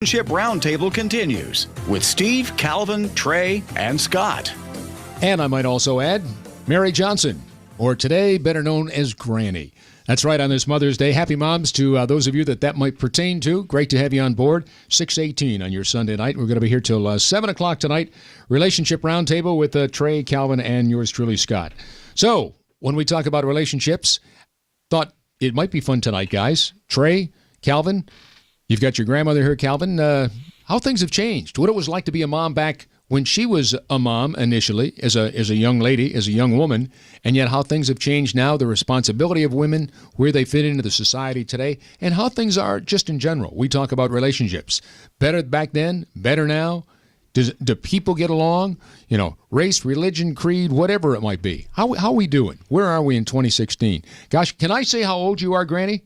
Relationship Roundtable continues with Steve, Calvin, Trey, and Scott. And I might also add, Mary Johnson, or today better known as Granny. That's right, on this Mother's Day. Happy moms to those of you that might pertain to. Great to have you on board. 6:18 on your Sunday night. We're going to be here till 7 o'clock tonight. Relationship Roundtable with Trey, Calvin, and yours truly, Scott. So, when we talk about relationships, thought it might be fun tonight, guys. Trey, Calvin, you've got your grandmother here, Calvin. How things have changed. What it was like to be a mom back when she was a mom initially, as a young lady, as a young woman, and yet how things have changed now, the responsibility of women, where they fit into the society today, and how things are just in general. We talk about relationships. Better back then, better now. Do people get along? You know, race, religion, creed, whatever it might be. How are we doing? Where are we in 2016? Gosh, can I say how old you are, Granny?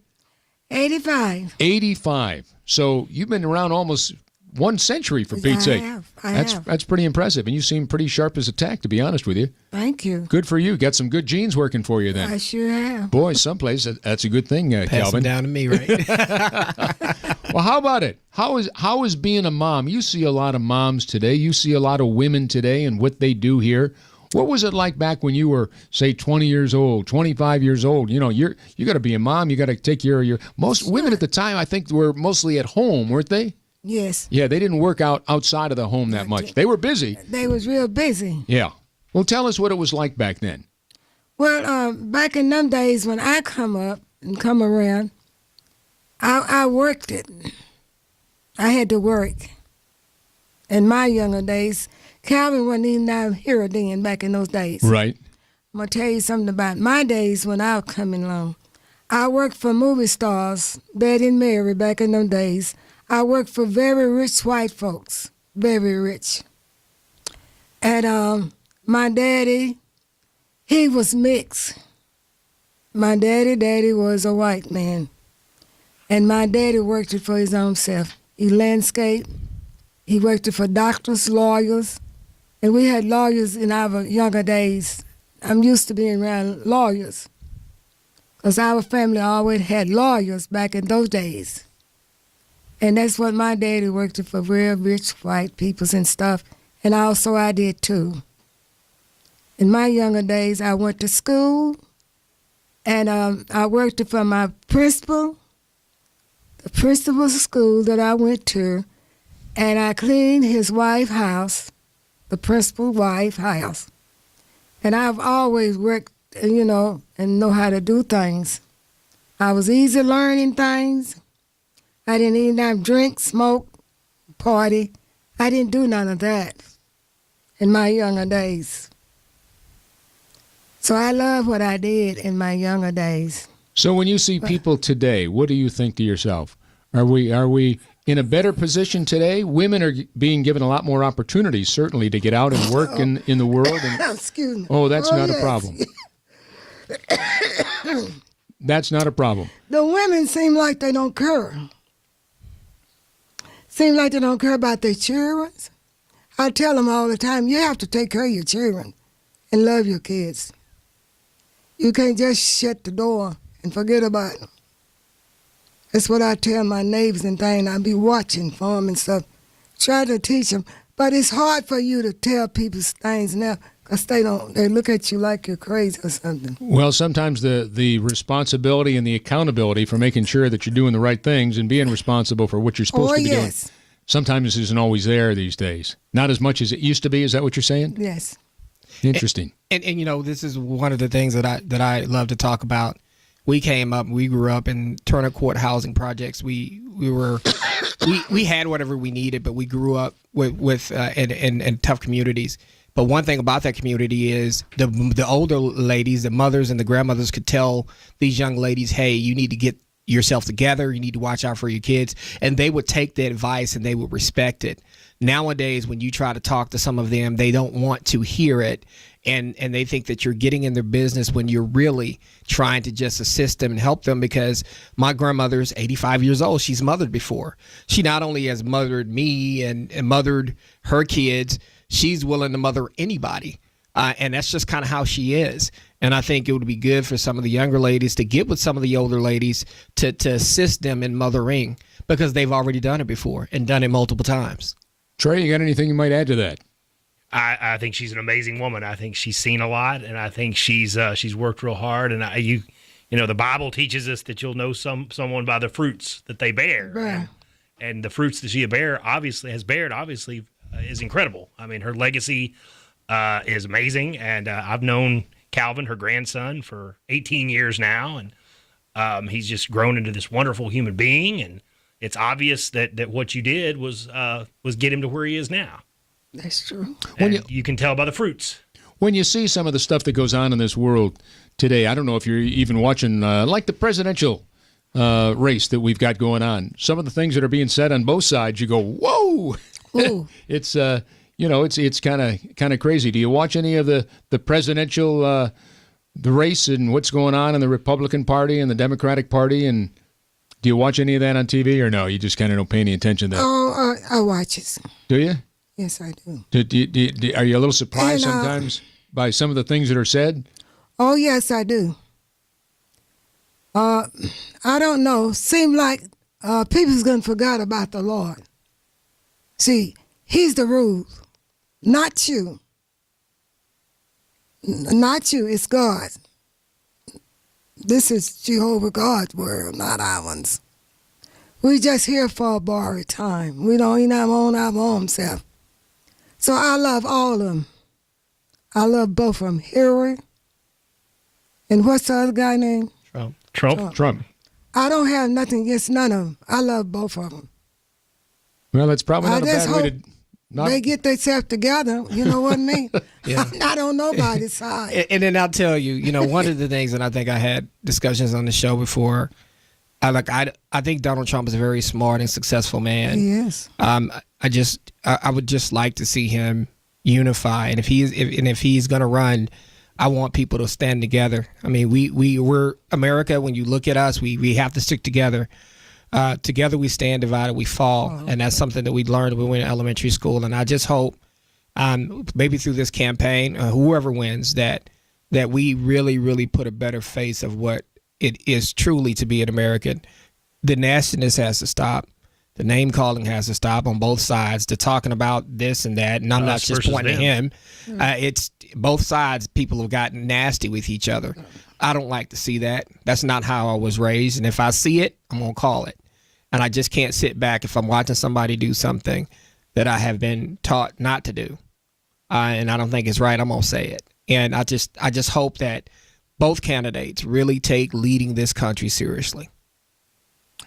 85. 85. So you've been around almost 1 century, for Pete's sake. I have. That's pretty impressive, and you seem pretty sharp as a tack, to be honest with you. Thank you. Good for you. Got some good genes working for you then. I sure have. Boy, someplace that's a good thing, Pass Calvin. them down to me, right? Well, how about it? How is being a mom? You see a lot of moms today. You see a lot of women today and what they do here. What was it like back when you were, say, 20 years old, 25 years old? You know, you got to be a mom. You got to take care of your. Most women at the time, I think, were mostly at home, weren't they? Yes. Yeah, they didn't work outside of the home that much. They were busy. They was real busy. Yeah. Well, tell us what it was like back then. Well, back in them days when I come up and come around, I worked it. I had to work. In my younger days, Calvin wasn't even out here then back in those days. Right. I'm going to tell you something about my days when I was coming along. I worked for movie stars, Betty and Mary back in them days. I worked for very rich white folks, very rich. And my daddy, he was mixed. My daddy was a white man. And my daddy worked it for his own self. He landscaped. He worked it for doctors, lawyers. And we had lawyers in our younger days. I'm used to being around lawyers. Because our family always had lawyers back in those days. And that's what my daddy worked for, real rich white peoples and stuff. And also I did too. In my younger days, I went to school, and I worked for my principal, the principal's school that I went to, and I cleaned his wife's house, the principal's wife's house. And I've always worked, and know how to do things. I was easy learning things. I didn't even drink, smoke, party. I didn't do none of that in my younger days. So I love what I did in my younger days. So when you see people today, what do you think to yourself? Are we in a better position today? Women are being given a lot more opportunities, certainly, to get out and work in the world. And, excuse me. Oh, that's not yes. a problem. That's not a problem. The women seem like they don't care. Seem like they don't care about their children. I tell them all the time, you have to take care of your children and love your kids. You can't just shut the door and forget about them. That's what I tell my neighbors and things. I be watching for them and stuff, try to teach them. But it's hard for you to tell people things now because they look at you like you're crazy or something. Well, sometimes the responsibility and the accountability for making sure that you're doing the right things and being responsible for what you're supposed to be doing sometimes isn't always there these days. Not as much as it used to be. Is that what you're saying? Yes. Interesting. And this is one of the things that I love to talk about. We grew up in Turner Court housing projects. We had whatever we needed, but we grew up in tough communities. But one thing about that community is the older ladies, the mothers and the grandmothers could tell these young ladies, hey, you need to get yourself together. You need to watch out for your kids. And they would take the advice and they would respect it. Nowadays, when you try to talk to some of them, they don't want to hear it. And they think that you're getting in their business when you're really trying to just assist them and help them, because my grandmother's 85 years old. She's mothered before. She not only has mothered me and mothered her kids, she's willing to mother anybody. And that's just kind of how she is. And I think it would be good for some of the younger ladies to get with some of the older ladies to assist them in mothering. because they've already done it before and done it multiple times. Trey, you got anything you might add to that? I think she's an amazing woman. I think she's seen a lot, and I think she's worked real hard. And you know, the Bible teaches us that you'll know someone by the fruits that they bear. Right. And the fruits that she has bared is incredible. I mean, her legacy is amazing, and I've known Calvin, her grandson, for 18 years now, and he's just grown into this wonderful human being. And it's obvious that what you did was get him to where he is now. That's true. And you can tell by the fruits. When you see some of the stuff that goes on in this world today, I don't know if you're even watching like the presidential race that we've got going on. Some of the things that are being said on both sides, you go, whoa! It's it's kind of crazy. Do you watch any of the presidential the race and what's going on in the Republican Party and the Democratic Party, and do you watch any of that on TV or no? You just kind of don't pay any attention to that. Oh, I watch it. Do you? Yes, I do. Are you a little surprised And, sometimes by some of the things that are said? Oh, yes, I do. I don't know. Seem like people's gonna forget about the Lord. See, He's the rule, not you. Not you. It's God. This is Jehovah God's word, not ours. We just here for a borrowed time. We don't even own our own self. So I love all of them. I love both of them. Hillary and what's the other guy name? Trump. I don't have nothing against none of them. I love both of them. Well, that's probably not a just bad way hope to. Not, they get themselves together. You know what I mean? Yeah. I'm not on nobody's side. And then I'll tell you, one of the things that I think I had discussions on the show before, I think Donald Trump is a very smart and successful man. Yes. I would just like to see him unify, and if he's going to run, I want people to stand together. I mean, we're America. When you look at us, we have to stick together. Together we stand, divided we fall, and that's something that we learned when we went to elementary school. And I just hope, maybe through this campaign, whoever wins, that we really, really put a better face of what it is truly to be an American. The nastiness has to stop. The name calling has to stop on both sides. The talking about this and that, and I'm not just pointing at him. It's both sides. People have gotten nasty with each other. I don't like to see that. That's not how I was raised, and if I see it, I'm gonna call it. And I just can't sit back if I'm watching somebody do something that I have been taught not to do, and I don't think it's right. I'm gonna say it. And I just hope that both candidates really take leading this country seriously.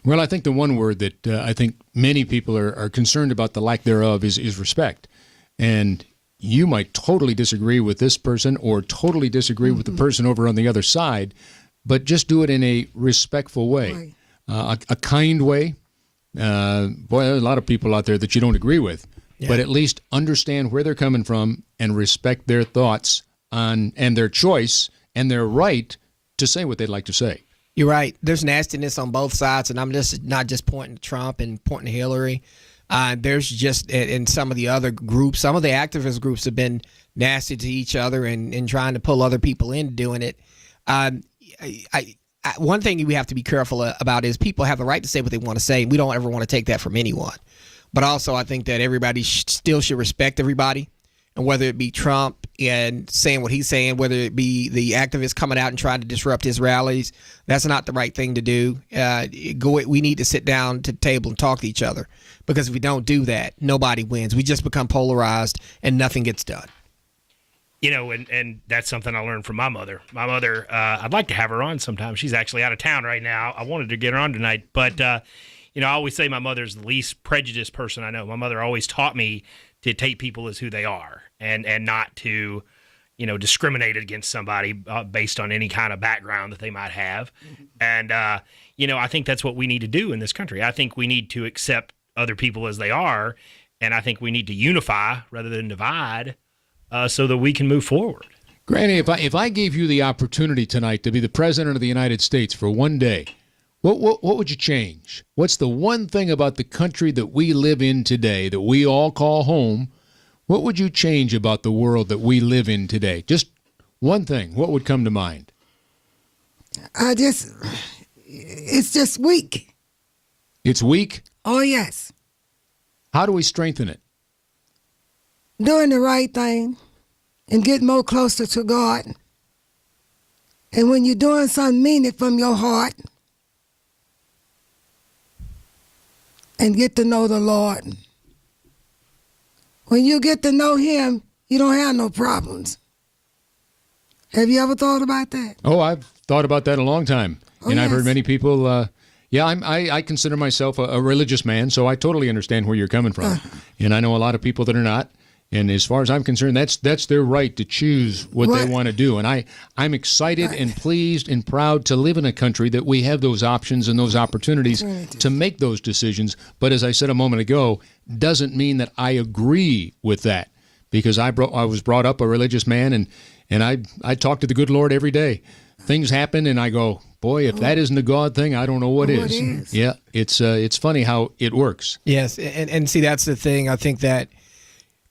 Well, I think the one word that I think many people are concerned about the lack thereof is respect. And you might totally disagree with this person or totally disagree with the person over on the other side, but just do it in a respectful way, a kind way. Boy, there's a lot of people out there that you don't agree with, but at least understand where they're coming from and respect their thoughts and their choice and their right to say what they'd like to say. You're right. There's nastiness on both sides, and I'm just not just pointing to Trump and pointing to Hillary. There's just in some of the other groups, some of the activist groups have been nasty to each other and trying to pull other people into doing it. One thing we have to be careful about is people have the right to say what they want to say. We don't ever want to take that from anyone. But also, I think that everybody still should respect everybody. And whether it be Trump and saying what he's saying, whether it be the activists coming out and trying to disrupt his rallies, that's not the right thing to do. We need to sit down to the table and talk to each other, because if we don't do that, nobody wins. We just become polarized and nothing gets done. And that's something I learned from my mother. My mother, I'd like to have her on sometime. She's actually out of town right now. I wanted to get her on tonight, but I always say my mother's the least prejudiced person I know. My mother always taught me to take people as who they are and not to, discriminate against somebody based on any kind of background that they might have. And, I think that's what we need to do in this country. I think we need to accept other people as they are, and I think we need to unify rather than divide so that we can move forward. Granny, if I gave you the opportunity tonight to be the president of the United States for one day, what would you change? What's the one thing about the country that we live in today that we all call home? What would you change about the world that we live in today? Just one thing. What would come to mind? It's just weak. It's weak. Oh, yes. How do we strengthen it? Doing the right thing and get more closer to God. And when you're doing something, mean it from your heart. And get to know the Lord. When you get to know Him, you don't have no problems. Have you ever thought about that? Oh, I've thought about that a long time. Oh, and I've heard yes. many people, I consider myself a religious man, so I totally understand where you're coming from. And I know a lot of people that are not. And as far as I'm concerned, that's their right to choose what they want to do. And I'm excited and pleased and proud to live in a country that we have those options and those opportunities to make those decisions. But as I said a moment ago, doesn't mean that I agree with that, because I was brought up a religious man, and I talk to the good Lord every day. Things happen, and I go, boy, if that isn't a God thing, I don't know what is. Yeah, it's funny how it works. Yes, and see, that's the thing. I think that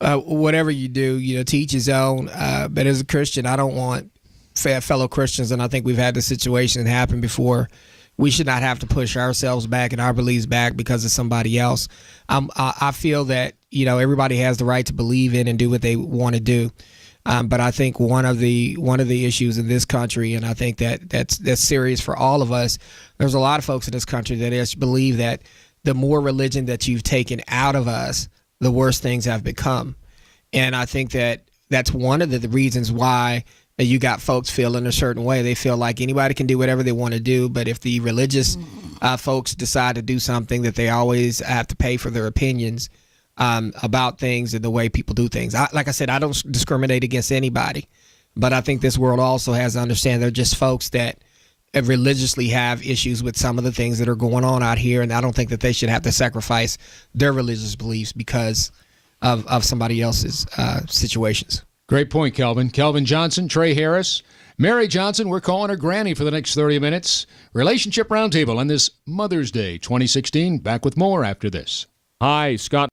whatever you do, to each his own. But as a Christian, I don't want fellow Christians, and I think we've had this situation happen before. We should not have to push ourselves back and our beliefs back because of somebody else. I feel that everybody has the right to believe in and do what they want to do. But I think one of the issues in this country, and I think that's serious for all of us. There's a lot of folks in this country that just believe that the more religion that you've taken out of us, the worse things have become. And I think that's one of the reasons why you got folks feeling a certain way. They feel like anybody can do whatever they want to do, but if the religious folks decide to do something, that they always have to pay for their opinions about things and the way people do things. Like I said, I don't discriminate against anybody, but I think this world also has to understand they're just folks that religiously have issues with some of the things that are going on out here, and I don't think that they should have to sacrifice their religious beliefs because of somebody else's situations. Great point, Kelvin. Kelvin Johnson, Trey Harris, Mary Johnson. We're calling her Granny for the next 30 minutes. Relationship Roundtable on this Mother's Day 2016. Back with more after this. Hi, Scott.